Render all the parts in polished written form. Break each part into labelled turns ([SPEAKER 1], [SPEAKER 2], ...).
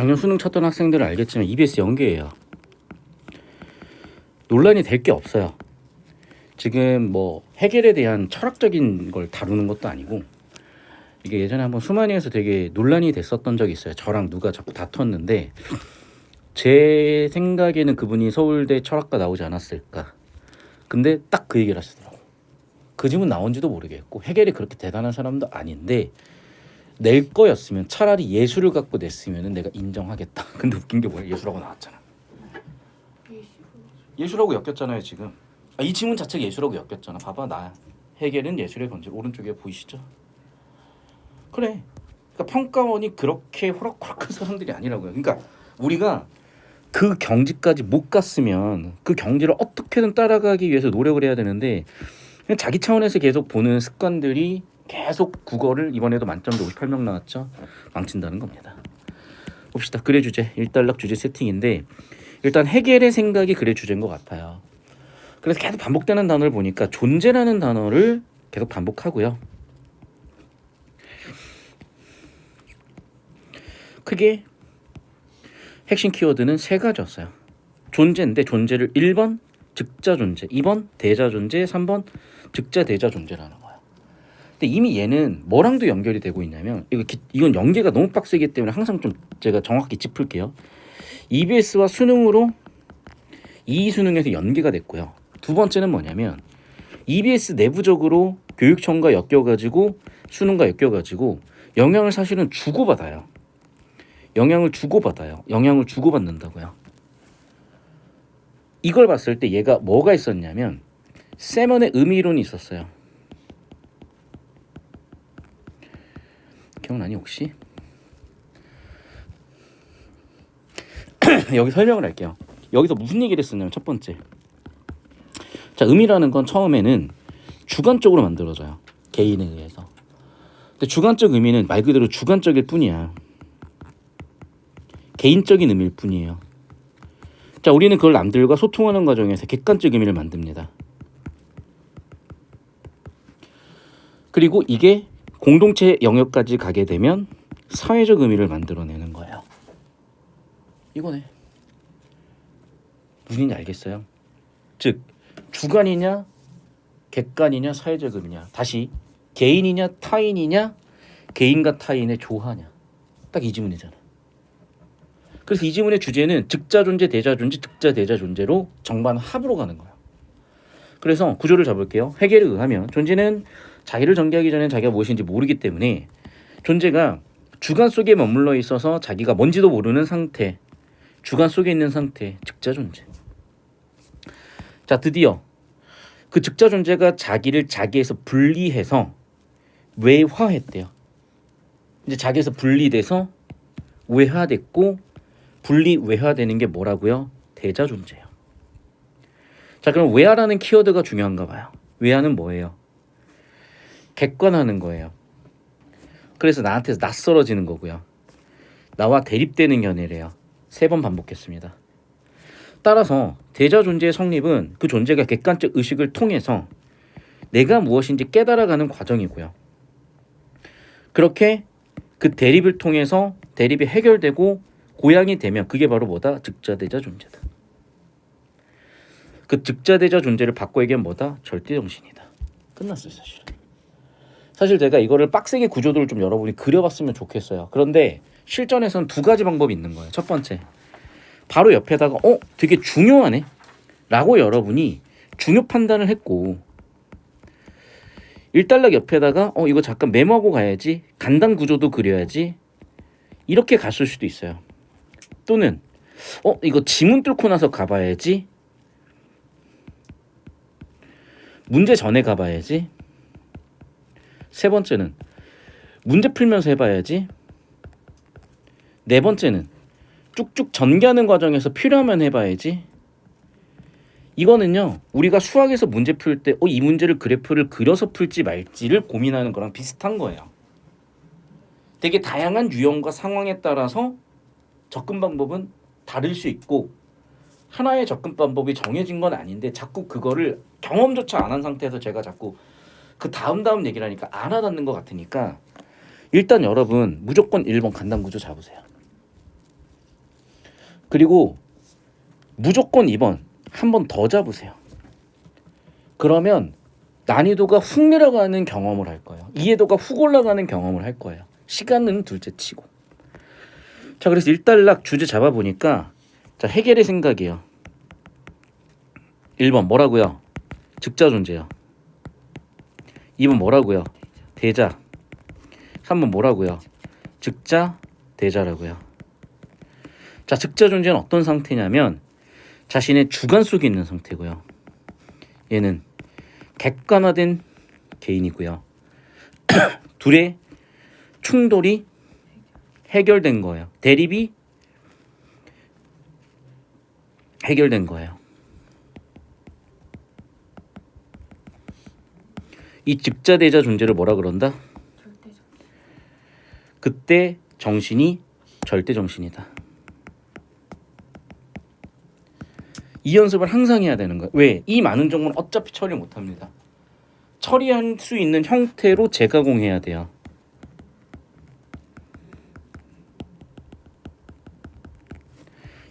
[SPEAKER 1] 작년 수능 쳤던 학생들은 알겠지만 EBS 연계예요. 논란이 될 게 없어요. 지금 뭐 해결에 대한 철학적인 걸 다루는 것도 아니고, 이게 예전에 한번 수만이에서 되게 논란이 됐었던 적이 있어요. 저랑 누가 자꾸 다퉜는데 제 생각에는 그분이 서울대 철학과 나오지 않았을까. 근데 딱 그 얘기를 하시더라고. 그 질문 나온지도 모르겠고 해결이 그렇게 대단한 사람도 아닌데 낼 거였으면 차라리 예술을 갖고 냈으면 내가 인정하겠다. 근데 웃긴 게 뭐야? 예술하고 나왔잖아. 예술하고 엮였잖아요 지금. 이 질문 자체가 예술하고 엮였잖아. 봐봐, 나 해결은 예술의 본질. 오른쪽에 보이시죠? 그래. 그러니까 평가원이 그렇게 호락호락한 사람들이 아니라고요. 그러니까 우리가 그 경지까지 못 갔으면 그 경지를 어떻게든 따라가기 위해서 노력을 해야 되는데, 그냥 자기 차원에서 계속 보는 습관들이 계속 국어를 이번에도 만점도 58명 나왔죠. 망친다는 겁니다. 봅시다. 글의 주제, 일단락 주제 세팅인데 일단 해겔의 생각이 글의 주제인 것 같아요. 그래서 계속 반복되는 단어를 보니까 존재라는 단어를 계속 반복하고요. 크게 핵심 키워드는 세 가지였어요. 존재인데 존재를 1번 즉자 존재, 2번 대자 존재, 3번 즉자 대자 존재라는 거예요. 근데 이미 얘는 뭐랑도 연결이 되고 있냐면 이건 연계가 너무 빡세기 때문에 항상 좀 제가 정확히 짚을게요. EBS와 수능으로 이 수능에서 연계가 됐고요. 두 번째는 뭐냐면 EBS 내부적으로 교육청과 엮여가지고 수능과 엮여가지고 영향을 사실은 주고받아요. 영향을 주고받는다고요. 이걸 봤을 때 얘가 뭐가 있었냐면 세먼의 의미론이 있었어요. 기억나니 혹시? 여기 설명을 할게요. 여기서 무슨 얘기를 했었냐면 첫 번째, 자, 의미라는 건 처음에는 주관적으로 만들어져요. 개인에 의해서. 근데 주관적 의미는 말 그대로 주관적일 뿐이야. 개인적인 의미일 뿐이에요. 자, 우리는 그걸 남들과 소통하는 과정에서 객관적 의미를 만듭니다. 그리고 이게 공동체 영역까지 가게 되면 사회적 의미를 만들어내는 거예요. 이거네. 무슨 얘기인지 알겠어요? 즉 주관이냐 객관이냐 사회적 의미냐, 다시 개인이냐 타인이냐, 개인과 타인의 조화냐, 딱 이 지문이잖아. 그래서 이 지문의 주제는 즉자 존재, 대자 존재, 즉자 대자 존재로 정반 합으로 가는 거예요. 그래서 구조를 잡을게요. 해겔에 의하면 존재는 자기를 전개하기 전에 자기가 무엇인지 모르기 때문에 존재가 주관 속에 머물러 있어서 자기가 뭔지도 모르는 상태, 주관 속에 있는 상태, 즉자 존재. 자, 드디어 그 즉자 존재가 자기를 자기에서 분리해서 외화했대요. 이제 자기에서 분리돼서 외화됐고, 분리 외화되는 게 뭐라고요? 대자 존재예요. 자, 그럼 외화라는 키워드가 중요한가 봐요. 외화는 뭐예요? 객관하는 거예요. 그래서 나한테서 낯설어지는 거고요. 나와 대립되는 견해래요. 3번 반복했습니다. 따라서 대자 존재의 성립은 그 존재가 객관적 의식을 통해서 내가 무엇인지 깨달아가는 과정이고요. 그렇게 그 대립을 통해서 대립이 해결되고 고양이 되면 그게 바로 뭐다? 즉자대자 존재다. 그 즉자대자 존재를 바꿔 얘기하면 뭐다? 절대정신이다. 끝났어요 사실은. 사실 제가 이거를 빡세게 구조도를 좀 여러분이 그려봤으면 좋겠어요. 그런데 실전에서는 두 가지 방법이 있는 거예요. 첫 번째, 바로 옆에다가 되게 중요하네 라고 여러분이 중요 판단을 했고, 일단락 옆에다가 이거 잠깐 메모하고 가야지, 간단 구조도 그려야지, 이렇게 갔을 수도 있어요. 또는 이거 지문 뚫고 나서 가봐야지, 문제 전에 가봐야지, 세 번째는 문제 풀면서 해봐야지, 네 번째는 쭉쭉 전개하는 과정에서 필요하면 해봐야지. 이거는요, 우리가 수학에서 문제 풀 때 이 문제를 그래프를 그려서 풀지 말지를 고민하는 거랑 비슷한 거예요. 되게 다양한 유형과 상황에 따라서 접근 방법은 다를 수 있고 하나의 접근 방법이 정해진 건 아닌데, 자꾸 그거를 경험조차 안 한 상태에서 제가 자꾸 그 다음 얘기를 하니까 안 와닿는 것 같으니까 일단 여러분 무조건 1번 간단 구조 잡으세요. 그리고 무조건 2번 한 번 더 잡으세요. 그러면 난이도가 훅 내려가는 경험을 할 거예요. 이해도가 훅 올라가는 경험을 할 거예요. 시간은 둘째 치고. 자, 그래서 일단락 주제 잡아보니까 자, 해결의 생각이에요. 1번 뭐라고요? 즉자 존재요. 2번 뭐라고요? 대자. 3번 뭐라고요? 즉자 대자라고요. 자, 즉자 존재는 어떤 상태냐면 자신의 주관 속에 있는 상태고요. 얘는 객관화된 개인이고요. 둘의 충돌이 해결된 거예요. 대립이 해결된 거예요. 이 즉자대자 존재를 뭐라 그런다? 그때 정신이 절대정신이다. 이 연습을 항상 해야 되는 거예요. 왜? 이 많은 정보는 어차피 처리 못합니다. 처리할 수 있는 형태로 재가공해야 돼요.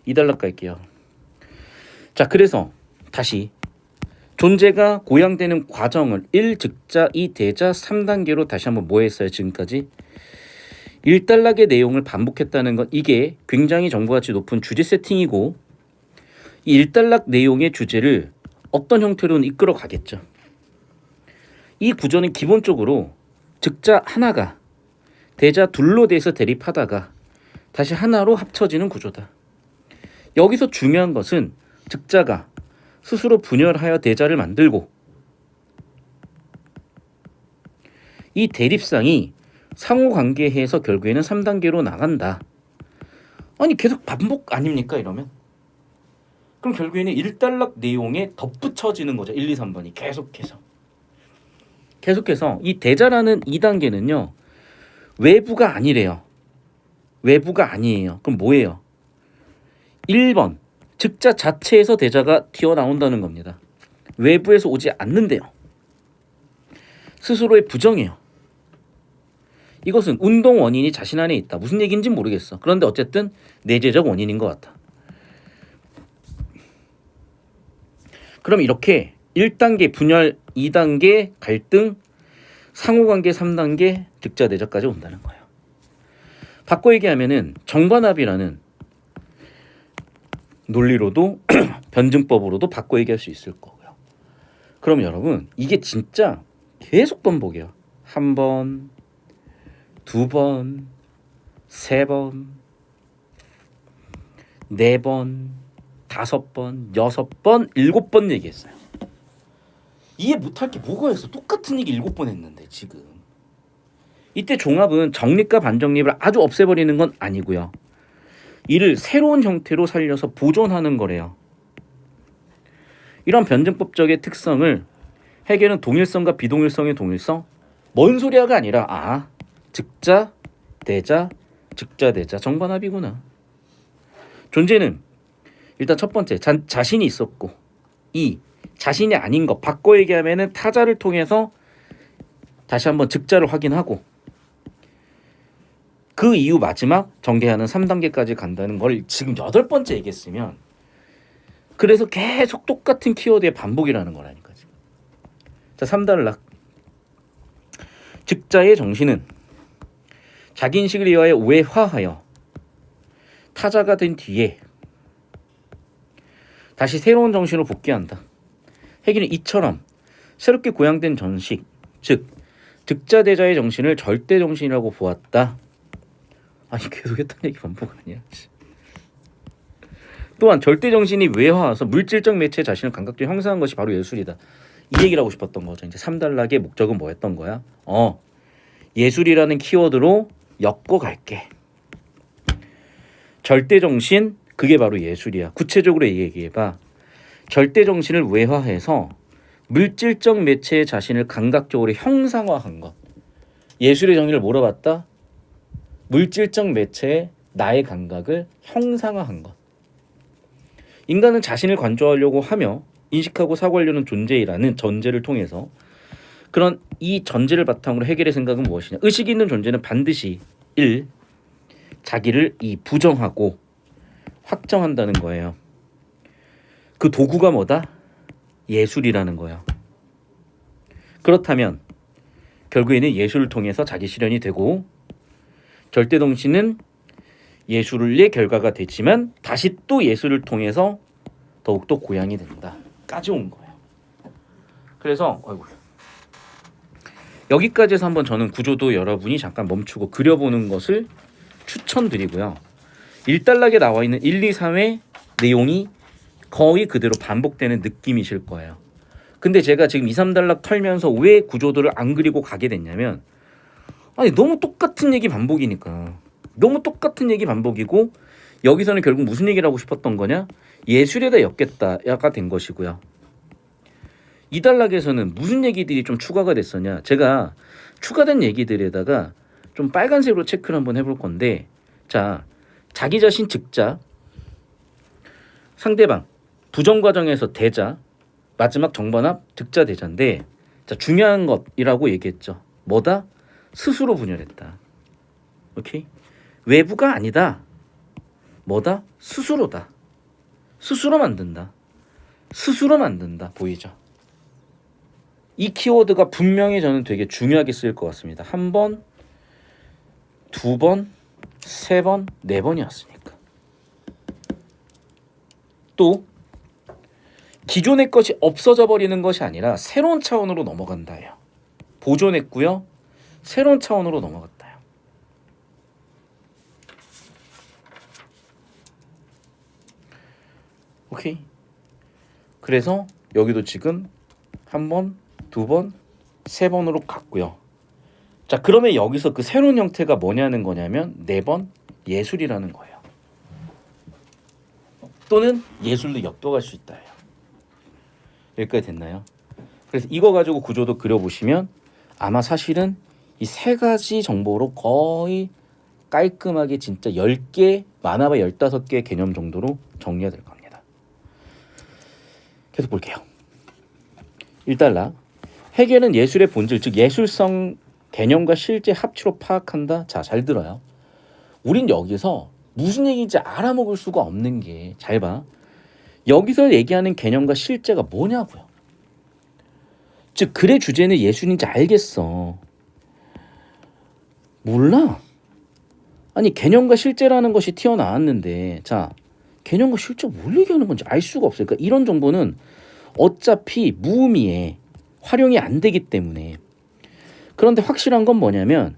[SPEAKER 1] 이달락 갈게요. 자, 그래서 다시 존재가 고양되는 과정을 1 즉자, 2 대자, 3단계로 다시 한번 뭐 했어요? 지금까지 1단락의 내용을 반복했다는 건 이게 굉장히 정보가치 높은 주제 세팅이고 이 1단락 내용의 주제를 어떤 형태로는 이끌어 가겠죠. 이 구조는 기본적으로 즉자 하나가 대자 둘로 돼서 대립하다가 다시 하나로 합쳐지는 구조다. 여기서 중요한 것은 즉자가 스스로 분열하여 대자를 만들고 이 대립상이 상호관계해서 결국에는 3단계로 나간다. 아니 계속 반복 아닙니까 이러면? 그럼 결국에는 1단락 내용에 덧붙여지는 거죠. 1, 2, 3번이 계속해서 이 대자라는 2단계는요. 외부가 아니래요. 외부가 아니에요. 그럼 뭐예요? 1번 즉자 자체에서 대자가 튀어나온다는 겁니다. 외부에서 오지 않는데요. 스스로의 부정이에요. 이것은 운동 원인이 자신 안에 있다. 무슨 얘기인지 모르겠어. 그런데 어쨌든 내재적 원인인 것 같아. 그럼 이렇게 1단계 분열, 2단계 갈등, 상호관계 3단계 즉자 대자까지 온다는 거예요. 바꿔 얘기하면은 정반합이라는 논리로도 변증법으로도 바꿔 얘기할 수 있을 거고요. 그럼 여러분 이게 진짜 계속 반복이에요. 한 번, 두 번, 세 번, 네 번, 다섯 번, 여섯 번, 일곱 번 얘기했어요. 이해 못할 게 뭐가 있어? 똑같은 얘기 7번 했는데 지금. 이때 종합은 정립과 반정립을 아주 없애버리는 건 아니고요. 이를 새로운 형태로 살려서 보존하는 거래요. 이런 변증법적의 특성을 해결은 동일성과 비동일성의 동일성? 뭔 소리야가 아니라 즉자, 대자, 즉자, 대자 정반합이구나. 존재는 일단 첫 번째 자신이 있었고 2. 자신이 아닌 것 바꿔 얘기하면은 타자를 통해서 다시 한번 즉자를 확인하고 그 이후 마지막 전개하는 3단계까지 간다는 걸 지금 8번째 얘기했으면 그래서 계속 똑같은 키워드의 반복이라는 거라니까 지금. 자, 3단락 즉자의 정신은 자기인식을 위하여 외화하여 타자가 된 뒤에 다시 새로운 정신으로 복귀한다. 해기는 이처럼 새롭게 고양된 전식, 즉 즉자대자의 정신을 절대정신이라고 보았다. 아니 계속 했던 얘기 반복 아니야. 또한 절대정신이 외화와서 물질적 매체에 자신을 감각적으로 형성한 것이 바로 예술이다. 이 얘기를 하고 싶었던 거죠. 이제 3단락의 목적은 뭐였던 거야? 예술이라는 키워드로 엮어 갈게. 절대정신 그게 바로 예술이야. 구체적으로 얘기해봐. 절대정신을 외화해서 물질적 매체의 자신을 감각적으로 형상화한 것. 예술의 정의를 물어봤다. 물질적 매체의 나의 감각을 형상화한 것. 인간은 자신을 관조하려고 하며 인식하고 사고하려는 존재이라는 전제를 통해서 그런 이 전제를 바탕으로 해결의 생각은 무엇이냐. 의식이 있는 존재는 반드시 1. 자기를 부정하고 확정한다는 거예요. 그 도구가 뭐다? 예술이라는 거예요. 그렇다면 결국에는 예술을 통해서 자기 실현이 되고 절대동시는 예술의 결과가 됐지만 다시 또 예술을 통해서 더욱더 고양이 된다까지 온 거예요. 그래서 여기까지 해서 한번 저는 구조도 여러분이 잠깐 멈추고 그려보는 것을 추천드리고요. 1단락에 나와 있는 1, 2, 3의 내용이 거의 그대로 반복되는 느낌이실 거예요. 근데 제가 지금 2, 3단락 털면서 왜 구조도를 안 그리고 가게 됐냐면 아니 너무 똑같은 얘기 반복이니까. 너무 똑같은 얘기 반복이고 여기서는 결국 무슨 얘기를 하고 싶었던 거냐? 예술에다 엮겠다가 된 것이고요. 2단락에서는 무슨 얘기들이 좀 추가가 됐었냐? 제가 추가된 얘기들에다가 좀 빨간색으로 체크를 한번 해볼 건데 자, 자기 자신 즉자, 상대방, 부정과정에서 대자, 마지막 정반합 득자 대자인데 자, 중요한 것이라고 얘기했죠. 뭐다? 스스로 분열했다. 오케이? 외부가 아니다. 뭐다? 스스로다. 스스로 만든다. 스스로 만든다. 보이죠? 이 키워드가 분명히 저는 되게 중요하게 쓰일 것 같습니다. 한 번, 두 번, 세 번, 네 번이었으니까. 또 기존의 것이 없어져 버리는 것이 아니라 새로운 차원으로 넘어간다예요. 보존했고요. 새로운 차원으로 넘어갔다요. 오케이. 그래서 여기도 지금 한 번, 두 번, 세 번으로 갔고요. 자, 그러면 여기서 그 새로운 형태가 뭐냐는 거냐면 네 번 예술이라는 거예요. 또는 예술로 엮어갈 수 있다예요. 여기까지 됐나요? 그래서 이거 가지고 구조도 그려보시면 아마 사실은 이 세 가지 정보로 거의 깔끔하게 진짜 10개, 많아봐 15개의 개념 정도로 정리가 될 겁니다. 계속 볼게요. 1단락. 해결은 예술의 본질, 즉 예술성 개념과 실제 합치로 파악한다. 자, 잘 들어요. 우린 여기서 무슨 얘기인지 알아먹을 수가 없는 게 잘 봐. 여기서 얘기하는 개념과 실제가 뭐냐고요. 즉 글의 주제는 예술인지 알겠어. 몰라. 아니 개념과 실제라는 것이 튀어나왔는데 자 개념과 실제 뭘 얘기하는 건지 알 수가 없어요. 그러니까 이런 정보는 어차피 무의미해. 활용이 안 되기 때문에. 그런데 확실한 건 뭐냐면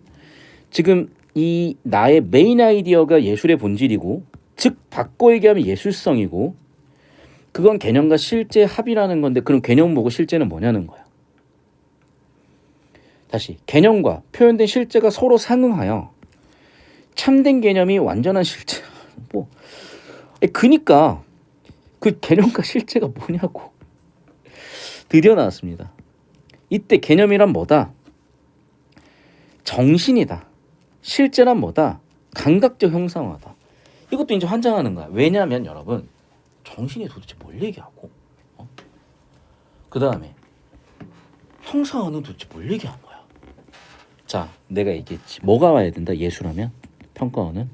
[SPEAKER 1] 지금 이 나의 메인 아이디어가 예술의 본질이고 즉 바꿔 얘기하면 예술성이고 그건 개념과 실제 합이라는 건데 그럼 개념 보고 실제는 뭐냐는 거야. 다시 개념과 표현된 실제가 서로 상응하여 참된 개념이 완전한 실제 뭐 그니까 그 개념과 실제가 뭐냐고. 드디어 나왔습니다. 이때 개념이란 뭐다? 정신이다. 실제란 뭐다? 감각적 형상화다. 이것도 이제 환장하는 거야. 왜냐하면 여러분 정신이 도대체 뭘 얘기하고 그 다음에 형상화는 도대체 뭘 얘기한 거야. 자, 내가 얘기했지. 뭐가 와야 된다? 예술하면 평가원은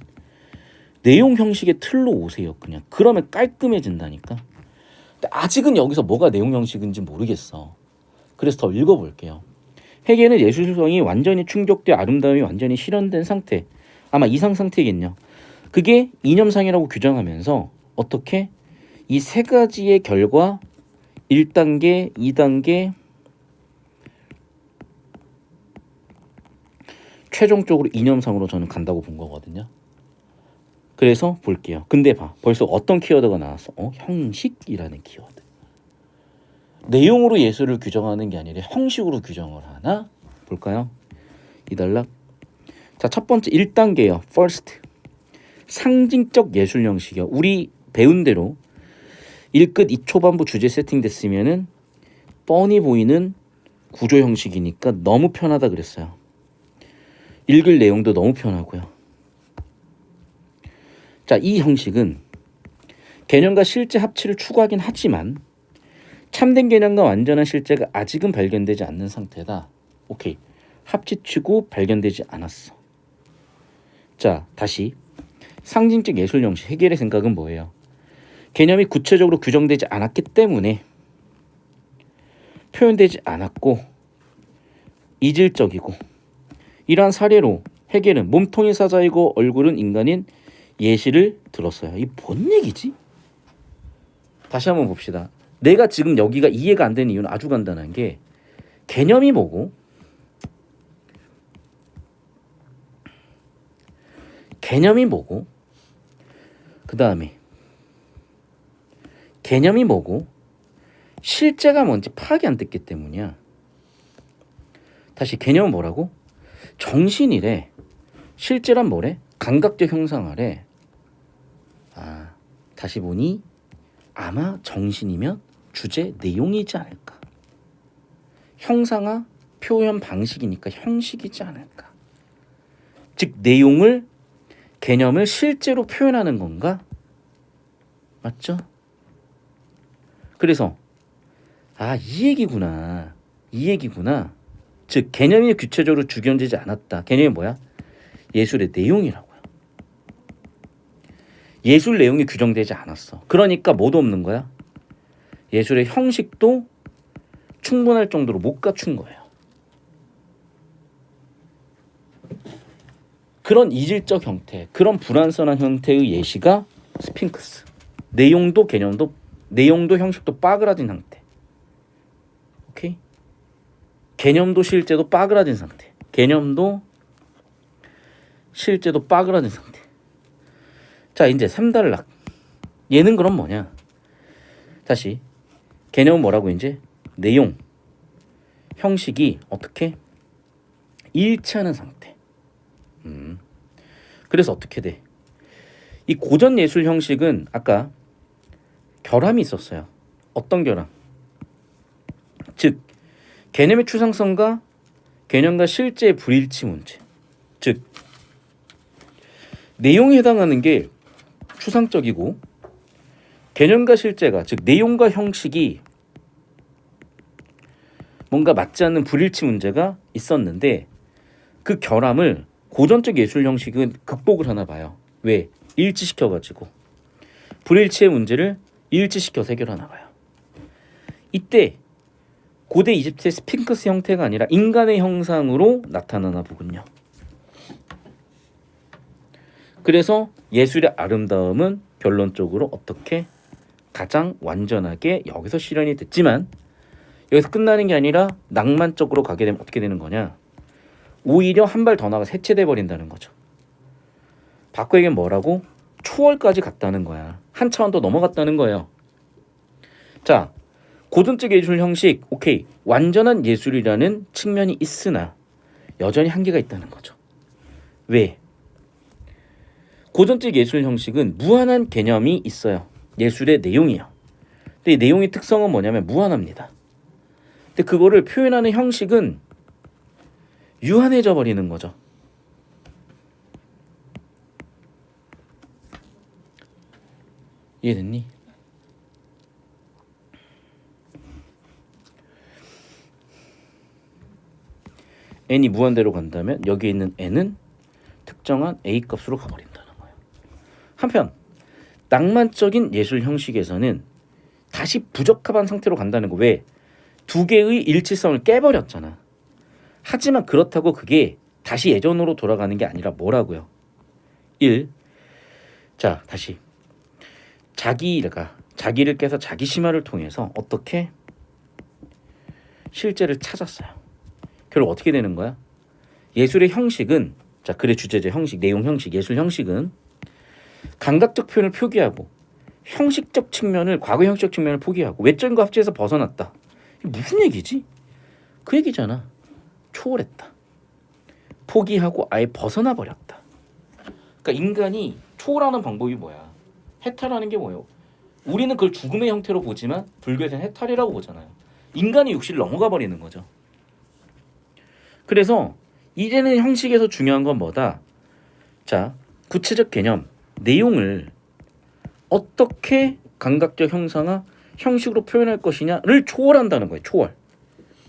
[SPEAKER 1] 내용 형식의 틀로 오세요. 그냥 그러면 깔끔해진다니까. 근데 아직은 여기서 뭐가 내용 형식인지 모르겠어. 그래서 더 읽어볼게요. 해계는 예술성이 완전히 충족돼 아름다움이 완전히 실현된 상태. 아마 이상 상태겠냐. 그게 이념상이라고 규정하면서 어떻게 이 세 가지의 결과 1단계, 2단계 최종적으로 이념상으로 저는 간다고 본 거거든요. 그래서 볼게요. 근데 봐. 벌써 어떤 키워드가 나왔어? 형식이라는 키워드. 내용으로 예술을 규정하는 게 아니라 형식으로 규정을 하나? 볼까요? 2단락. 자, 첫 번째 1단계요. first. 상징적 예술 형식이요. 우리 배운 대로 1끝 2 초반부 주제 세팅됐으면은 뻔히 보이는 구조 형식이니까 너무 편하다 그랬어요. 읽을 내용도 너무 편하고요. 자, 이 형식은 개념과 실제 합치를 추구하긴 하지만 참된 개념과 완전한 실제가 아직은 발견되지 않는 상태다. 오케이. 합치치고 발견되지 않았어. 자, 다시 상징적 예술 형식 해겔의 생각은 뭐예요? 개념이 구체적으로 규정되지 않았기 때문에 표현되지 않았고 이질적이고, 이러한 사례로 해겔은 몸통이 사자이고 얼굴은 인간인 예시를 들었어요. 이게 뭔 얘기지? 다시 한번 봅시다. 내가 지금 여기가 이해가 안 되는 이유는 아주 간단한 게, 개념이 뭐고 그 다음에 개념이 뭐고 실제가 뭔지 파악이 안 됐기 때문이야. 다시, 개념은 뭐라고? 정신이래. 실제란 뭐래? 감각적 형상하래. 다시 보니 아마 정신이면 주제 내용이지 않을까. 형상화 표현 방식이니까 형식이지 않을까. 즉 내용을, 개념을 실제로 표현하는 건가? 맞죠? 그래서 이 얘기구나. 즉 개념이 구체적으로 규정되지 않았다. 개념이 뭐야? 예술의 내용이라고요. 예술 내용이 규정되지 않았어. 그러니까 뭐도 없는 거야? 예술의 형식도 충분할 정도로 못 갖춘 거예요. 그런 이질적 형태, 그런 불완전한 형태의 예시가 스핑크스. 내용도 개념도, 내용도 형식도 빠그라진 상태. 오케이? 개념도 실제도 빠그라진 상태. 개념도 실제도 빠그라진 상태. 자, 이제 3단락. 얘는 그럼 뭐냐? 다시, 개념은 뭐라고? 이제 내용, 형식이 어떻게? 일치하는 상태. 그래서 어떻게 돼? 이 고전 예술 형식은 아까 결함이 있었어요. 어떤 결함? 즉 개념의 추상성과 개념과 실제의 불일치 문제. 즉 내용에 해당하는 게 추상적이고 개념과 실제가, 즉 내용과 형식이 뭔가 맞지 않는 불일치 문제가 있었는데, 그 결함을 고전적 예술 형식은 극복을 하나 봐요. 왜? 일치시켜가지고 불일치의 문제를 일치시켜서 해결하나 봐요. 이때 고대 이집트의 스핑크스 형태가 아니라 인간의 형상으로 나타나나 보군요. 그래서 예술의 아름다움은 결론적으로 어떻게 가장 완전하게 여기서 실현이 됐지만, 여기서 끝나는 게 아니라 낭만적으로 가게 되면 어떻게 되는 거냐? 오히려 한 발 더 나가서 해체돼 버린다는 거죠. 바꿔 얘기하면 뭐라고? 초월까지 갔다는 거야. 한 차원 더 넘어갔다는 거예요. 자, 고전적 예술 형식, 오케이, 완전한 예술이라는 측면이 있으나 여전히 한계가 있다는 거죠. 왜? 고전적 예술 형식은 무한한 개념이 있어요. 예술의 내용이요. 근데 이 내용의 특성은 뭐냐면 무한합니다. 근데 그거를 표현하는 형식은 유한해져 버리는 거죠. 이해됐니? n이 무한대로 간다면 여기 있는 n은 특정한 a 값으로 가버린다는 거예요. 한편 낭만적인 예술 형식에서는 다시 부적합한 상태로 간다는 거. 왜? 두 개의 일치성을 깨버렸잖아. 하지만 그렇다고 그게 다시 예전으로 돌아가는 게 아니라 뭐라고요? 1. 자, 다시 자기를 깨서 자기 심화를 통해서 어떻게 실제를 찾았어요. 결국 어떻게 되는 거야? 예술의 형식은, 자, 글의 주제제 형식, 내용 형식, 예술 형식은 감각적 표현을 표기하고 형식적 측면을, 과거 형식적 측면을 포기하고 외적인과 합치해서 벗어났다. 이게 무슨 얘기지? 그 얘기잖아. 초월했다. 포기하고 아예 벗어나 버렸다. 그러니까 인간이 초월하는 방법이 뭐야? 해탈하는 게 뭐예요? 우리는 그걸 죽음의 형태로 보지만 불교에서는 해탈이라고 보잖아요. 인간이 육신을 넘어가 버리는 거죠. 그래서 이제는 형식에서 중요한 건 뭐다? 자, 구체적 개념, 내용을 어떻게 감각적 형상화, 형식으로 표현할 것이냐를 초월한다는 거예요. 초월.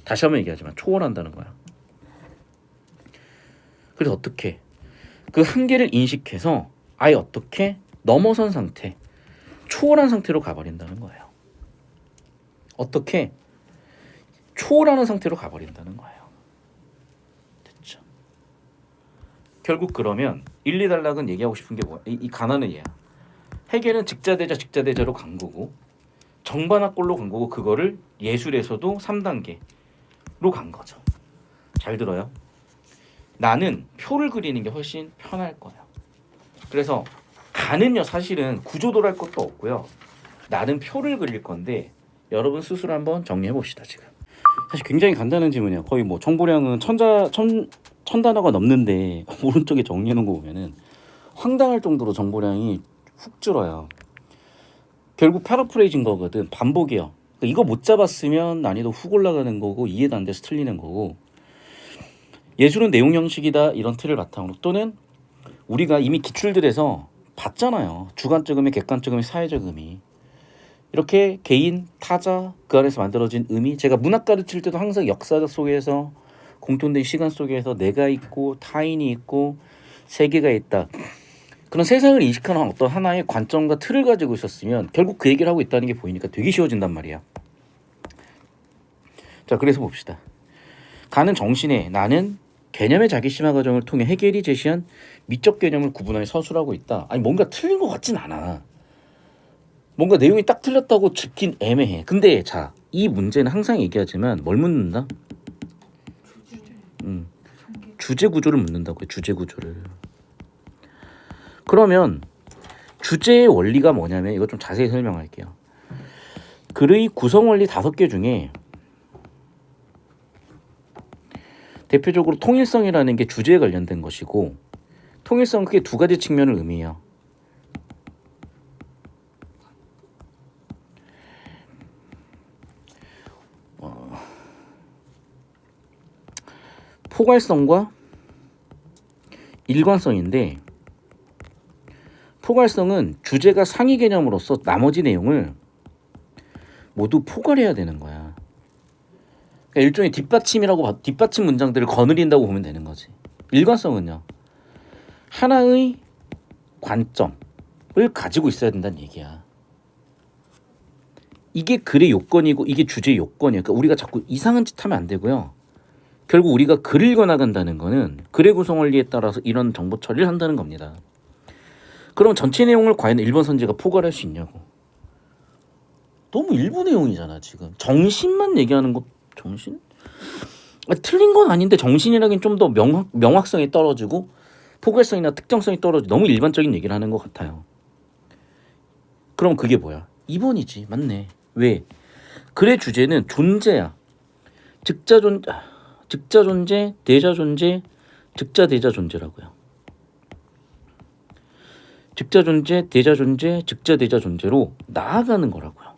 [SPEAKER 1] 다시 한번 얘기하지만 초월한다는 거야. 그래서 어떻게? 그 한계를 인식해서 아예 어떻게 넘어선 상태, 초월한 상태로 가버린다는 거예요. 어떻게 초월하는 상태로 가버린다는 거예요. 됐죠? 결국 그러면 1, 2단락은 얘기하고 싶은 게 뭐야? 이 가난은 얘야. 해겔은 직자대자로 간 거고 정반합골로 간 거고 그거를 예술에서도 3단계로 간 거죠. 잘 들어요. 나는 표를 그리는 게 훨씬 편할 거예요. 그래서 가는요 사실은 구조도랄 것도 없고요. 나는 표를 그릴 건데 여러분 스스로 한번 정리해 봅시다. 지금 사실 굉장히 간단한 질문이에요. 거의 뭐 정보량은 천 단어가 넘는데 오른쪽에 정리해 놓은 거 보면은 황당할 정도로 정보량이 훅 줄어요. 결국 패러프레이즈인 거거든. 반복이요. 그러니까 이거 못 잡았으면 난이도 훅 올라가는 거고 이해도 안 돼서 틀리는 거고 예술은 내용 형식이다 이런 틀을 바탕으로 또는 우리가 이미 기출들에서 봤잖아요. 주관적 의미, 객관적 의미, 사회적 의미 이렇게 개인, 타자 그 안에서 만들어진 의미 제가 문학 가르칠 때도 항상 역사적 속에서 공통된 시간 속에서 내가 있고 타인이 있고 세계가 있다. 그런 세상을 인식하는 어떤 하나의 관점과 틀을 가지고 있었으면 결국 그 얘기를 하고 있다는 게 보이니까 되게 쉬워진단 말이야. 자, 그래서 봅시다. 가는 정신에 나는 개념의 자기심화 과정을 통해 해겔이 제시한 미적 개념을 구분하여 서술하고 있다. 아니 뭔가 틀린 것 같진 않아. 뭔가 내용이 딱 틀렸다고 짚긴 애매해. 근데 자, 이 문제는 항상 얘기하지만 뭘 묻는다? 주제 구조를 묻는다고요. 주제 구조를. 그러면 주제의 원리가 뭐냐면 이거 좀 자세히 설명할게요. 글의 구성 원리 5개 중에 대표적으로 통일성이라는 게 주제에 관련된 것이고 통일성은 크게 2가지 측면을 의미해요. 포괄성과 일관성인데 포괄성은 주제가 상위 개념으로서 나머지 내용을 모두 포괄해야 되는 거야. 그러니까 일종의 뒷받침 문장들을 거느린다고 보면 되는 거지. 일관성은요. 하나의 관점을 가지고 있어야 된다는 얘기야. 이게 글의 요건이고 이게 주제의 요건이야. 그러니까 우리가 자꾸 이상한 짓 하면 안 되고요. 결국 우리가 글을 읽어나간다는 거는 글의 구성 원리에 따라서 이런 정보 처리를 한다는 겁니다. 그럼 전체 내용을 과연 1번 선지가 포괄할 수 있냐고. 너무 일부 내용이잖아 지금. 정신만 얘기하는 거 정신? 틀린 건 아닌데 정신이라긴 좀 더 명확성이 떨어지고 포괄성이나 특정성이 떨어지고 너무 일반적인 얘기를 하는 것 같아요. 그럼 그게 뭐야? 2번이지. 맞네. 왜? 글의 주제는 존재야. 즉자 존재, 대자 존재, 즉자 대자 존재라고요. 즉자 존재, 대자 존재, 즉자 대자 존재로 나아가는 거라고요.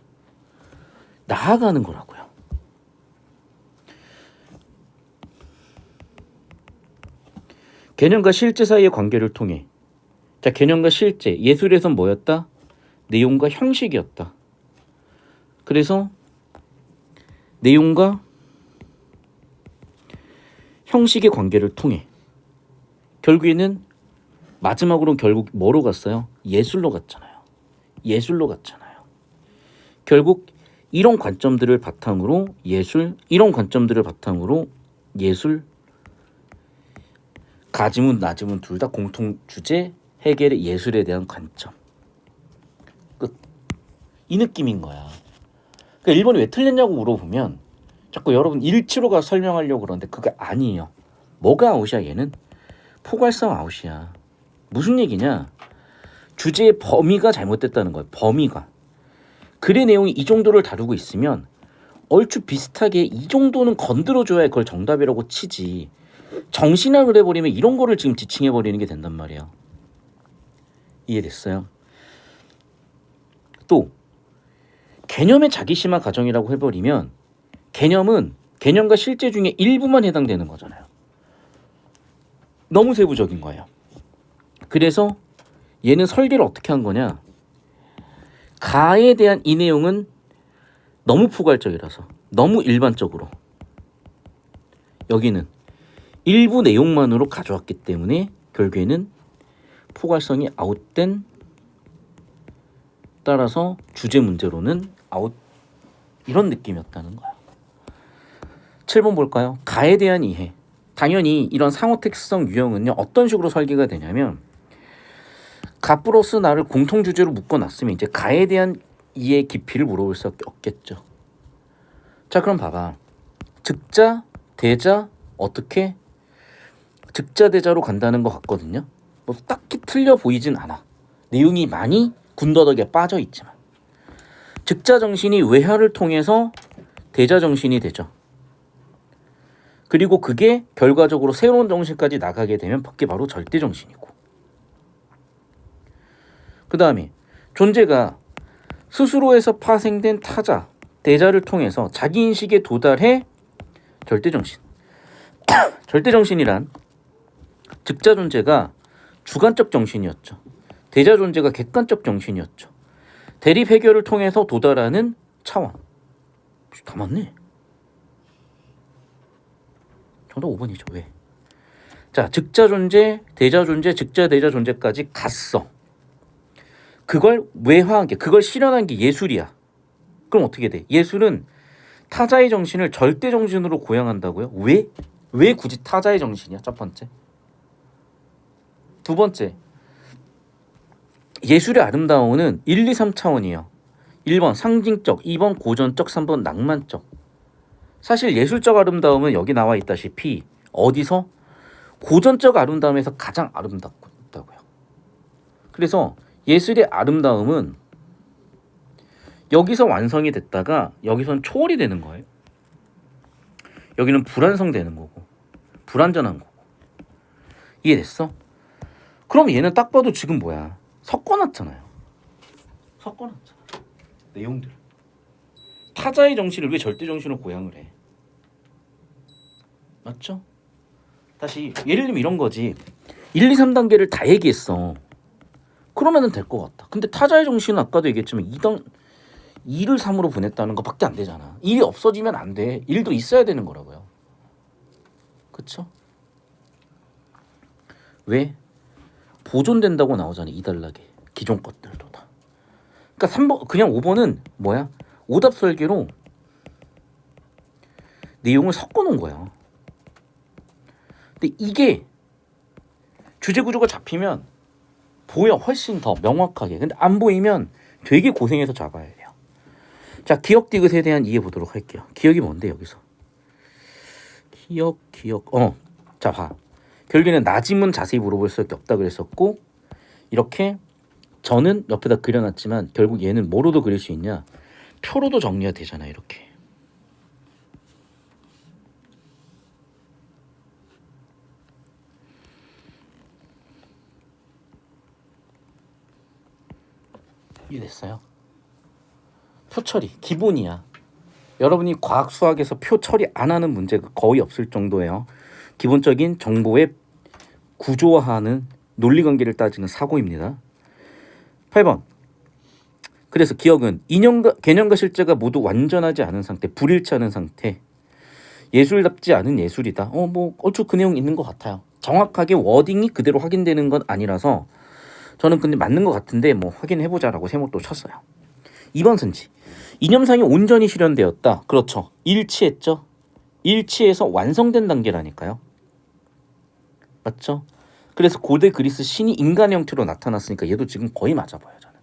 [SPEAKER 1] 나아가는 거라고요. 개념과 실제 사이의 관계를 통해 자, 개념과 실제, 예술에선 뭐였다? 내용과 형식이었다. 그래서 내용과 형식의 관계를 통해 결국에는 마지막으로는 결국 뭐로 갔어요? 예술로 갔잖아요. 예술로 갔잖아요. 결국 이런 관점들을 바탕으로 예술, 이런 관점들을 바탕으로 예술, 가지문, 낮음은 둘 다 공통 주제, 해겔의 예술에 대한 관점. 끝. 이 느낌인 거야. 그러니까 1번이 왜 틀렸냐고 물어보면 자꾸 여러분 일치로가 설명하려고 그러는데 그게 아니에요. 뭐가 아웃이야 얘는? 포괄성 아웃이야. 무슨 얘기냐? 주제의 범위가 잘못됐다는 거예요. 범위가. 글의 내용이 이 정도를 다루고 있으면 얼추 비슷하게 이 정도는 건드려줘야 그걸 정답이라고 치지. 정신학을 해버리면 이런 거를 지금 지칭해버리는 게 된단 말이야. 이해됐어요? 또 개념의 자기심화 과정이라고 해버리면 개념은 개념과 실제 중에 일부만 해당되는 거잖아요. 너무 세부적인 거예요. 그래서 얘는 설계를 어떻게 한 거냐? 가에 대한 이 내용은 너무 포괄적이라서 너무 일반적으로 여기는 일부 내용만으로 가져왔기 때문에 결국에는 포괄성이 아웃된, 따라서 주제 문제로는 아웃, 이런 느낌이었다는 거야. 7번 볼까요? 가에 대한 이해. 당연히 이런 상호 특성 유형은요, 어떤 식으로 설계가 되냐면 가 플러스 나를 공통 주제로 묶어놨으면 이제 가에 대한 이해 깊이를 물어볼 수 없겠죠. 자, 그럼 봐봐. 즉자, 대자, 어떻게 즉자 대자로 간다는 것 같거든요. 뭐 딱히 틀려 보이진 않아. 내용이 많이 군더더기에 빠져 있지만 즉자 정신이 외화를 통해서 대자 정신이 되죠. 그리고 그게 결과적으로 새로운 정신까지 나가게 되면 그게 바로 절대 정신이고, 그 다음에 존재가 스스로에서 파생된 타자, 대자를 통해서 자기 인식에 도달해 절대 정신. 절대 정신이란 즉자 존재가 주관적 정신이었죠. 대자 존재가 객관적 정신이었죠. 대립 해결을 통해서 도달하는 차원. 다 맞네. 정답 5번이죠. 왜? 자, 즉자 존재, 대자 존재, 즉자 대자 존재까지 갔어. 그걸 외화한 게, 그걸 실현한 게 예술이야. 그럼 어떻게 돼? 예술은 타자의 정신을 절대 정신으로 고양한다고요? 왜? 왜 굳이 타자의 정신이야? 첫 번째. 두 번째, 예술의 아름다움은 1, 2, 3차원이에요. 1번 상징적, 2번 고전적, 3번 낭만적. 사실 예술적 아름다움은 여기 나와 있다시피 어디서? 고전적 아름다움에서 가장 아름답다고요. 그래서 예술의 아름다움은 여기서 완성이 됐다가 여기선 초월이 되는 거예요. 여기는 불완성되는 거고, 불완전한 거고. 이해됐어? 그럼 얘는 딱 봐도 지금 뭐야? 섞어놨잖아요. 섞어놨잖아. 내용들. 타자의 정신을 왜 절대 정신으로 고양을 해? 맞죠? 다시 예를 들면 이런 거지. 1, 2, 3단계를 다 얘기했어. 그러면은 될 것 같다. 근데 타자의 정신은 아까도 얘기했지만 2를 3으로 보냈다는 것밖에 안 되잖아. 1이 없어지면 안 돼. 1도 있어야 되는 거라고요. 그쵸? 왜? 보존된다고 나오잖아. 2단락에. 기존 것들도 다. 그러니까 3번, 그냥 5번은 뭐야? 오답 설계로 내용을 섞어놓은 거야. 근데 이게 주제 구조가 잡히면 보여. 훨씬 더 명확하게. 근데 안 보이면 되게 고생해서 잡아야 돼요. 자, 기억 디귿에 대한 이해 보도록 할게요. 기억이 뭔데 여기서? 기억. 자, 봐. 결국에는 나지문 자세히 물어볼 수밖에 없다 그랬었고, 이렇게 저는 옆에다 그려놨지만 결국 얘는 뭐로도 그릴 수 있냐? 표로도 정리가 되잖아. 이렇게. 이해됐어요? 표 처리 기본이야. 여러분이 과학 수학에서 표 처리 안 하는 문제가 거의 없을 정도예요. 기본적인 정보의 구조화하는 논리관계를 따지는 사고입니다. 8번. 그래서 기억은 개념과 실제가 모두 완전하지 않은 상태, 불일치하는 상태. 예술답지 않은 예술이다. 뭐 얼추 그 내용 있는 것 같아요. 정확하게 워딩이 그대로 확인되는 건 아니라서 저는 근데 맞는 것 같은데 뭐 확인해보자라고 세모도 쳤어요. 2번 선지. 이념상이 온전히 실현되었다. 그렇죠. 일치했죠. 일치해서 완성된 단계라니까요. 맞죠? 그래서 고대 그리스 신이 인간 형태로 나타났으니까 얘도 지금 거의 맞아 보여요. 저는.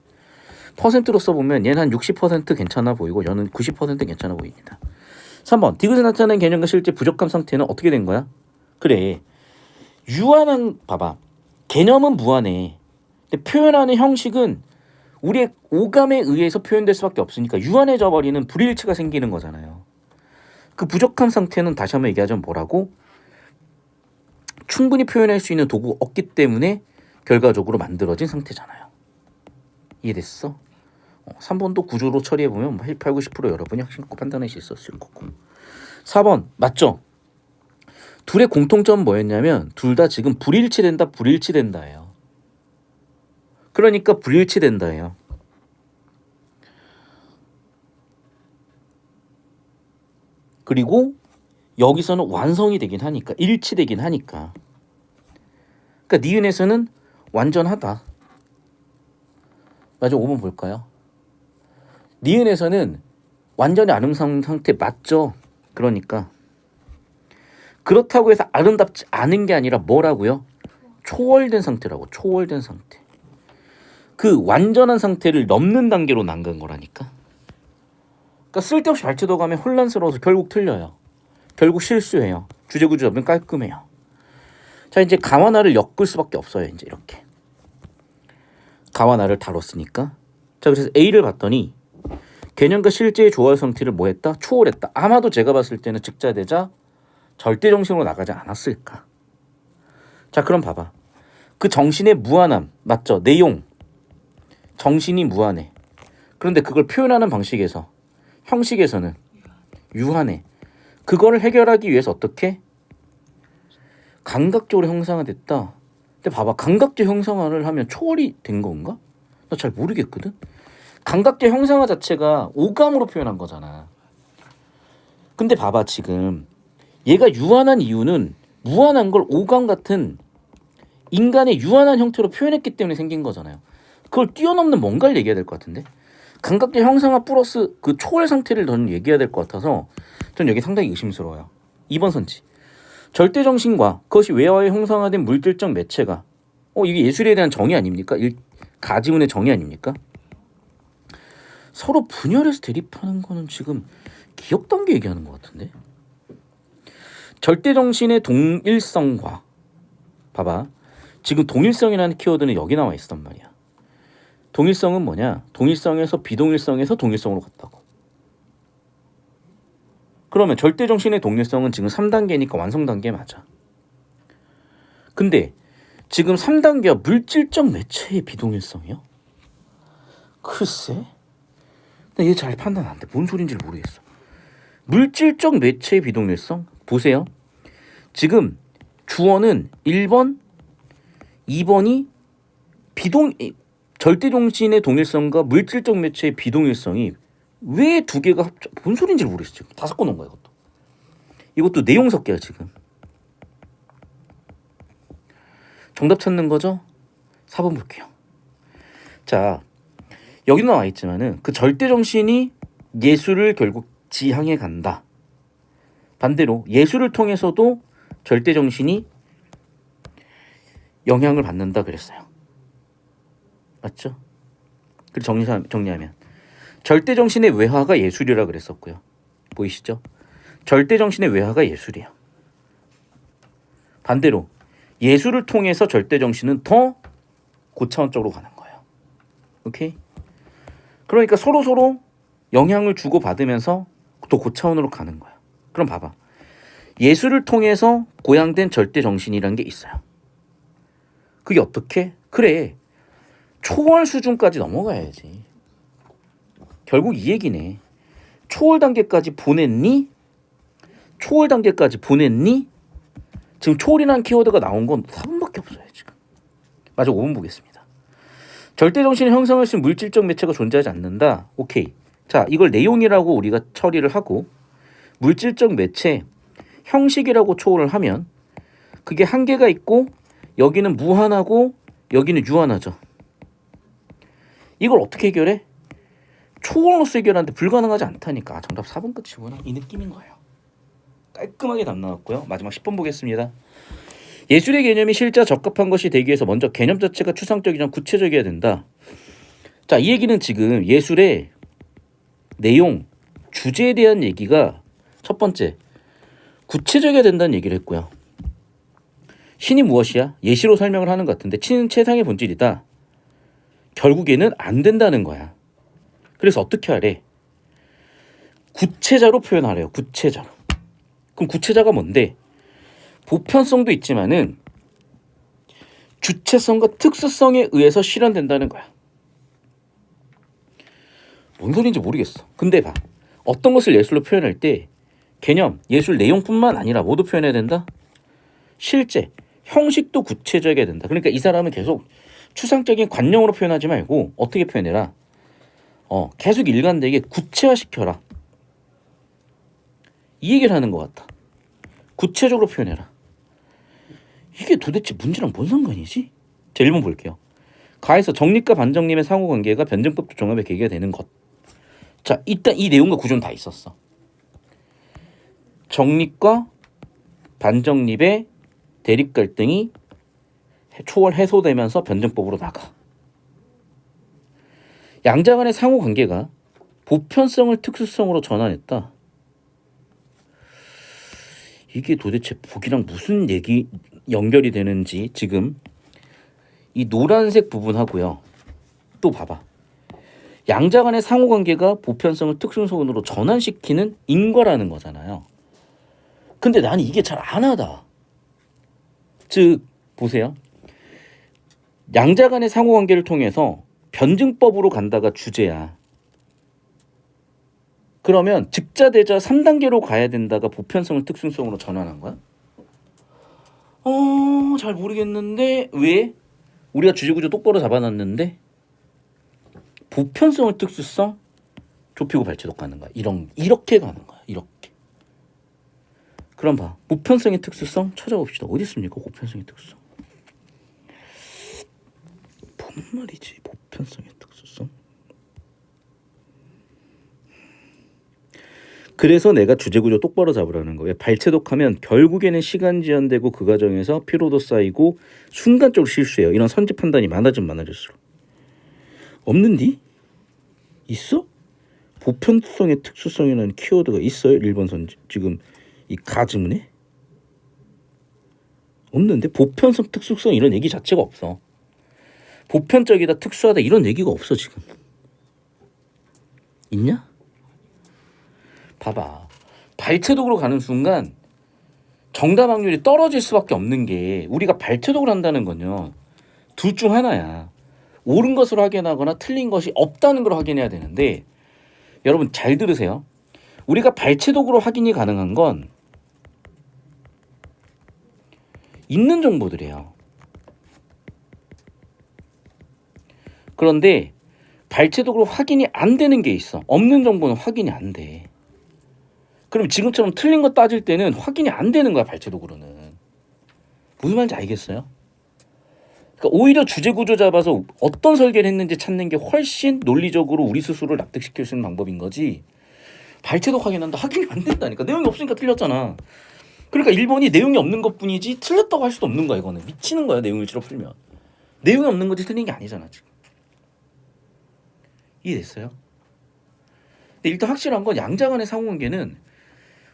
[SPEAKER 1] 퍼센트로 써보면 얘는 한 60% 괜찮아 보이고 얘는 90% 괜찮아 보입니다. 3번. 디귿에 나타나는 개념과 실제 부족한 상태는 어떻게 된 거야? 그래. 유한한, 봐봐. 개념은 무한해. 근데 표현하는 형식은 우리의 오감에 의해서 표현될 수밖에 없으니까 유한해져 버리는 불일치가 생기는 거잖아요. 그 부족한 상태는 다시 한번 얘기하자면 뭐라고? 충분히 표현할 수 있는 도구가 없기 때문에 결과적으로 만들어진 상태잖아요. 이해됐어? 3번도 구조로 처리해보면 8, 90% 여러분이 확신고 판단할 수 있었을 거고. 4번 맞죠? 둘의 공통점은 뭐였냐면 둘 다 지금 불일치된다예요. 그러니까 불일치된다예요. 그리고 여기서는 완성이 되긴 하니까, 일치되긴 하니까. 그러니까 니은에서는 완전하다. 맞아. 5번 볼까요? 니은에서는 완전히 아름다운 상태 맞죠? 그러니까 그렇다고 해서 아름답지 않은 게 아니라 뭐라고요? 초월된 상태라고. 초월된 상태. 그 완전한 상태를 넘는 단계로 난간 거라니까. 그러니까 쓸데없이 발췌도 가면 혼란스러워서 결국 틀려요. 결국 실수해요. 주제구조 잡으면 깔끔해요. 자, 이제 가와나를 엮을 수밖에 없어요. 이제 이렇게 가와나를 다뤘으니까. 자, 그래서 A를 봤더니 개념과 실제의 조화 상태를 뭐 했다? 초월했다. 아마도 제가 봤을 때는 즉자대자 절대정신으로 나가지 않았을까. 자, 그럼 봐봐. 그 정신의 무한함 맞죠? 내용 정신이 무한해. 그런데 그걸 표현하는 방식에서 형식에서는 유한해. 그거를 해결하기 위해서 어떻게? 감각적으로 형상화됐다. 근데 봐봐. 감각적 형상화를 하면 초월이 된 건가? 나 잘 모르겠거든. 감각적 형상화 자체가 오감으로 표현한 거잖아. 근데 봐봐. 지금 얘가 유한한 이유는 무한한 걸 오감 같은 인간의 유한한 형태로 표현했기 때문에 생긴 거잖아요. 그걸 뛰어넘는 뭔가를 얘기해야 될 것 같은데. 감각적 형상화 플러스 그 초월 상태를 저는 얘기해야 될 것 같아서 저는 여기 상당히 의심스러워요. 2번 선지. 절대정신과 그것이 외화에 형상화된 물질적 매체가 이게 예술에 대한 정의 아닙니까? 가지문의 정의 아닙니까? 서로 분열해서 대립하는 거는 지금 기억 단계 얘기하는 것 같은데. 절대정신의 동일성과 봐봐. 지금 동일성이라는 키워드는 여기 나와 있었단 말이야. 동일성은 뭐냐? 동일성에서 비동일성에서 동일성으로 갔다고. 그러면 절대정신의 동일성은 지금 3단계니까 완성 단계 맞아. 근데 지금 3단계가 물질적 매체의 비동일성이요? 글쎄. 나 얘 잘 판단 안 돼. 뭔 소린지 모르겠어. 물질적 매체의 비동일성? 보세요. 지금 주어는 1번, 2번이 절대정신의 동일성과 물질적 매체의 비동일성이 왜 두 개가 뭔 소린지 모르겠어. 지금 다 섞어놓은 거야. 이것도 내용 섞여요. 지금 정답 찾는 거죠? 4번 볼게요. 자, 여기 나와 있지만은 그 절대정신이 예술을 결국 지향해 간다. 반대로 예술을 통해서도 절대정신이 영향을 받는다 그랬어요. 맞죠? 그리고 정리하면 절대정신의 외화가 예술이라 그랬었고요. 보이시죠? 절대정신의 외화가 예술이에요. 반대로 예술을 통해서 절대정신은 더 고차원적으로 가는 거예요. 오케이? 그러니까 서로 영향을 주고받으면서 더 고차원으로 가는 거야. 그럼 봐봐. 예술을 통해서 고양된 절대정신이라는 게 있어요. 그게 어떻게? 그래. 초월 수준까지 넘어가야지. 결국 이 얘기네. 초월 단계까지 보냈니? 초월 단계까지 보냈니? 지금 초월이라는 키워드가 나온 건 4번밖에 없어요. 지금. 맞아. 5번 보겠습니다. 절대정신의 형성을 쓴 물질적 매체가 존재하지 않는다. 오케이. 자, 이걸 내용이라고 우리가 처리를 하고 물질적 매체 형식이라고 초월을 하면 그게 한계가 있고 여기는 무한하고 여기는 유한하죠. 이걸 어떻게 해결해? 초월로서 해결하는데 불가능하지 않다니까. 정답 4번 끝이구나. 이 느낌인 거예요. 깔끔하게 답 나왔고요. 마지막 10번 보겠습니다. 예술의 개념이 실제 적합한 것이 되기 위해서 먼저 개념 자체가 추상적이지 구체적이어야 된다. 자, 이 얘기는 지금 예술의 내용, 주제에 대한 얘기가 첫 번째 구체적이어야 된다는 얘기를 했고요. 신이 무엇이야? 예시로 설명을 하는 것 같은데 신은 최상의 본질이다. 결국에는 안 된다는 거야. 그래서 어떻게 하래? 구체자로 표현하래요. 구체자로. 그럼 구체자가 뭔데? 보편성도 있지만은 주체성과 특수성에 의해서 실현된다는 거야. 뭔 소리인지 모르겠어. 근데 봐. 어떤 것을 예술로 표현할 때 개념, 예술 내용뿐만 아니라 모두 표현해야 된다? 실제, 형식도 구체적이어야 된다. 그러니까 이 사람은 계속 추상적인 관념으로 표현하지 말고 어떻게 표현해라? 계속 일관되게 구체화시켜라. 이 얘기를 하는 것 같다. 구체적으로 표현해라. 이게 도대체 문제랑 뭔 상관이지? 자, 1번 볼게요. 가에서 정립과 반정립의 상호관계가 변증법 종합의 계기가 되는 것. 자, 일단 이 내용과 구조는 다 있었어. 정립과 반정립의 대립 갈등이 초월 해소되면서 변증법으로 나가. 양자 간의 상호관계가 보편성을 특수성으로 전환했다. 이게 도대체 보기랑 무슨 얘기 연결이 되는지 지금 이 노란색 부분하고요. 또 봐봐. 양자 간의 상호관계가 보편성을 특수성으로 전환시키는 인과라는 거잖아요. 근데 나는 이게 잘 안 하다. 즉 보세요. 양자 간의 상호관계를 통해서 변증법으로 간다가 주제야. 그러면 즉자대자 3단계로 가야 된다가 보편성을 특수성으로 전환한 거야? 잘 모르겠는데 왜? 우리가 주제구조 똑바로 잡아놨는데 보편성을 특수성 좁히고 발췌독 가는 거야. 이렇게 가는 거야. 이렇게. 그럼 봐. 보편성의 특수성 찾아봅시다. 어디 있습니까? 보편성의 특수성. 뭔 말이지? 보편성의 특수성. 그래서 내가 주제구조 똑바로 잡으라는 거예요. 발췌독하면 결국에는 시간 지연되고 그 과정에서 피로도 쌓이고 순간적으로 실수해요. 이런 선지 판단이 많아지면 많아질수록. 없는디? 있어? 보편성의 특수성이라는 키워드가 있어요? 1번 선지. 지금 이 가지문에? 없는데? 보편성, 특수성 이런 얘기 자체가 없어. 보편적이다, 특수하다 이런 얘기가 없어 지금. 있냐? 봐봐. 발췌독으로 가는 순간 정답 확률이 떨어질 수밖에 없는 게 우리가 발췌독을 한다는 건요. 둘 중 하나야. 옳은 것으로 확인하거나 틀린 것이 없다는 걸 확인해야 되는데 여러분 잘 들으세요. 우리가 발췌독으로 확인이 가능한 건 있는 정보들이에요. 그런데 발췌독으로 확인이 안 되는 게 있어. 없는 정보는 확인이 안 돼. 그럼 지금처럼 틀린 거 따질 때는 확인이 안 되는 거야. 발췌독으로는. 무슨 말인지 알겠어요? 그러니까 오히려 주제구조 잡아서 어떤 설계를 했는지 찾는 게 훨씬 논리적으로 우리 스스로를 납득시킬 수 있는 방법인 거지. 발췌독 확인한다. 확인이 안 된다니까. 내용이 없으니까 틀렸잖아. 그러니까 1번이 내용이 없는 것뿐이지 틀렸다고 할 수도 없는 거야. 이거는 미치는 거야. 내용일지로 풀면. 내용이 없는 거지 틀린 게 아니잖아 지금. 이해됐어요? 근데 일단 확실한 건 양자 간의 상호관계는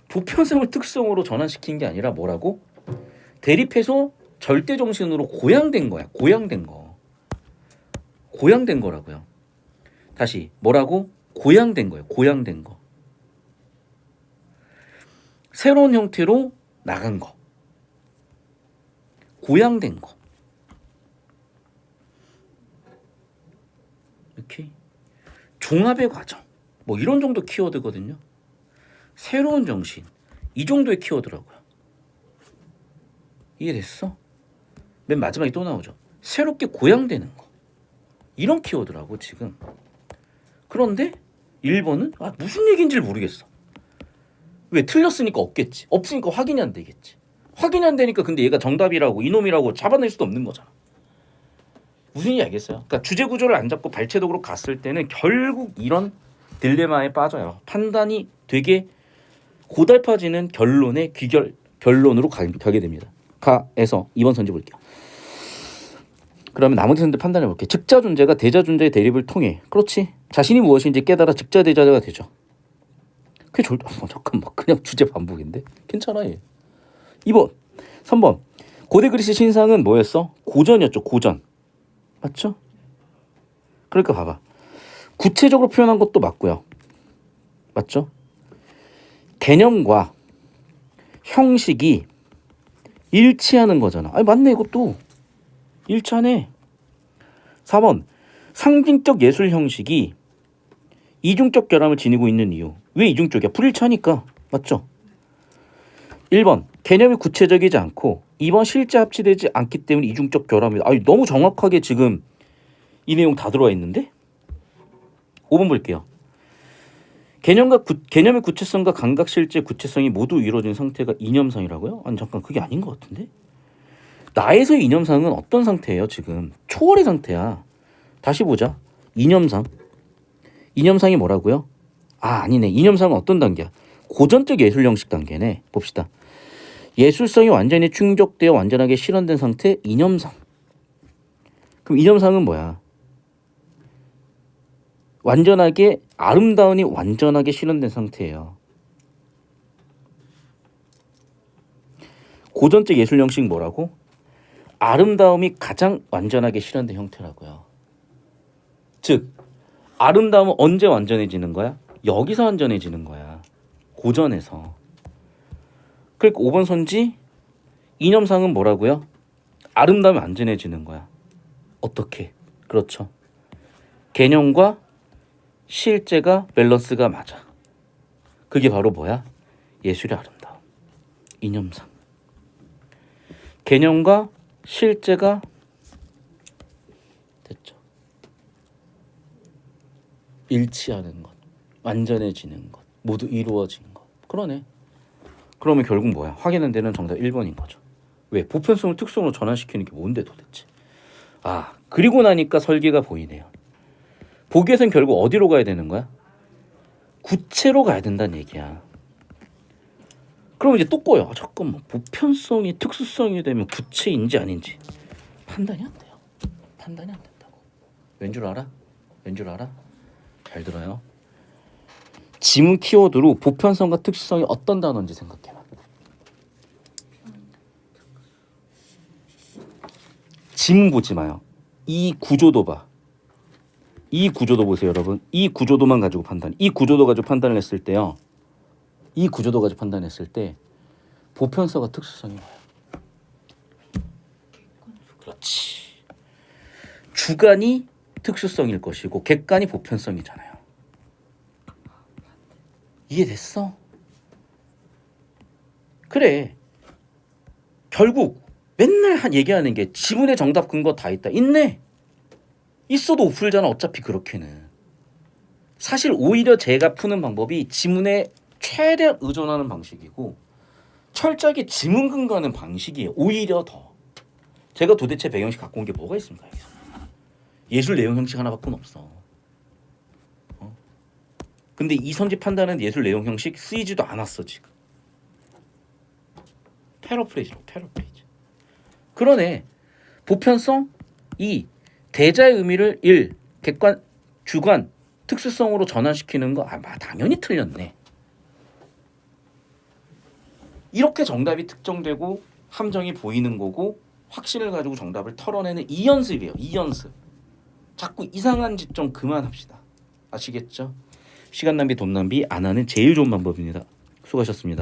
[SPEAKER 1] 보편성을 특성으로 전환시킨 게 아니라 뭐라고? 대립해서 절대 정신으로 고양된 거야. 고양된 거. 고양된 거라고요. 다시 뭐라고? 고양된 거예요. 고양된 거. 새로운 형태로 나간 거. 고양된 거. 이렇게 종합의 과정. 뭐 이런 정도 키워드거든요. 새로운 정신. 이 정도의 키워드라고요. 이해됐어? 맨 마지막에 또 나오죠. 새롭게 고양되는 거. 이런 키워드라고 지금. 그런데 1번은 무슨 얘기인지를 모르겠어. 왜? 틀렸으니까 없겠지. 없으니까 확인이 안 되겠지. 확인이 안 되니까 근데 얘가 정답이라고 이놈이라고 잡아낼 수도 없는 거잖아. 무슨 얘기 알겠어요? 그러니까 주제 구조를 안 잡고 발췌독으로 갔을 때는 결국 이런 딜레마에 빠져요. 판단이 되게 고달파지는 결론의 결론으로 가게 됩니다. 가에서 2번 선지 볼게요. 그러면 나머지 선지 판단해 볼게요. 즉자 존재가 대자 존재의 대립을 통해 그렇지. 자신이 무엇인지 깨달아 즉자 대자가 되죠. 그게 잠깐만 그냥 주제 반복인데 괜찮아 얘. 2번 3번 고대 그리스 신상은 뭐였어? 고전이었죠. 고전. 맞죠? 그러니까 봐봐. 구체적으로 표현한 것도 맞고요. 맞죠? 개념과 형식이 일치하는 거잖아. 아니 맞네 이것도. 일치하네. 4번 상징적 예술 형식이 이중적 결함을 지니고 있는 이유. 왜 이중적이야? 불일치하니까. 맞죠? 1번 개념이 구체적이지 않고 2번 실제 합치되지 않기 때문에 이중적 결함이다. 아니 너무 정확하게 지금 이 내용 다 들어와 있는데? 5번 볼게요. 개념의 구체성과 감각 실제 구체성이 모두 이루어진 상태가 이념상이라고요? 아니 잠깐 그게 아닌 것 같은데? 나에서의 이념상은 어떤 상태예요? 지금 초월의 상태야. 다시 보자. 이념상. 이념상이 뭐라고요? 아니네. 이념상은 어떤 단계야? 고전적 예술 형식 단계네. 봅시다. 예술성이 완전히 충족되어 완전하게 실현된 상태 이념상. 그럼 이념상은 뭐야? 완전하게 아름다움이 완전하게 실현된 상태예요. 고전적 예술 형식 뭐라고? 아름다움이 가장 완전하게 실현된 형태라고요. 즉 아름다움은 언제 완전해지는 거야? 여기서 완전해지는 거야. 고전에서. 그러니까 5번 선지 이념상은 뭐라고요? 아름다움이 완전해지는 거야. 어떻게? 그렇죠. 개념과 실제가 밸런스가 맞아. 그게 바로 뭐야? 예술의 아름다움. 이념상. 개념과 실제가 됐죠. 일치하는 것, 완전해지는 것, 모두 이루어진 것. 그러네. 그러면 결국 뭐야? 확인한 데는 정답 1번인 거죠. 왜? 보편성을 특성으로 전환시키는 게 뭔데 도대체? 그리고 나니까 설계가 보이네요. 보기에선 결국 어디로 가야 되는 거야? 구체로 가야 된다는 얘기야. 그럼 이제 또 꼬여. 잠깐만. 보편성이 특수성이 되면 구체인지 아닌지 판단이 안 돼요. 판단이 안 된다고. 왠 줄 알아? 왠 줄 알아? 잘 들어요. 지문 키워드로 보편성과 특수성이 어떤 단어인지 생각해봐. 지문 보지 마요. 이 구조도 봐. 이 구조도 보세요, 여러분. 이 구조도만 가지고 판단. 이 구조도 가지고 판단을 했을 때요. 이 구조도 가지고 판단했을 때 보편성과 특수성이 뭐야? 그렇지. 주관이 특수성일 것이고 객관이 보편성이잖아요. 이해됐어? 그래. 결국 맨날 얘기하는 게 지문에 정답 근거 다 있다. 있네. 있어도 못 풀잖아. 어차피 그렇게는. 사실 오히려 제가 푸는 방법이 지문에 최대한 의존하는 방식이고 철저하게 지문 근거하는 방식이에요. 오히려 더. 제가 도대체 배경식 갖고 온 게 뭐가 있습니까? 여기서. 예술 내용 형식 하나밖에 없어. 근데 이 선지 판단은 예술 내용 형식 쓰이지도 않았어 지금. 패러프레이즈로 패러프레이즈. 그러네. 보편성 2. 대자의 의미를 1. 객관, 주관, 특수성으로 전환시키는 거 당연히 틀렸네. 이렇게 정답이 특정되고 함정이 보이는 거고 확신을 가지고 정답을 털어내는 이 연습이에요. 이 연습. 자꾸 이상한 짓 좀 그만합시다. 아시겠죠? 시간 낭비 돈 낭비 안 하는 제일 좋은 방법입니다. 수고하셨습니다.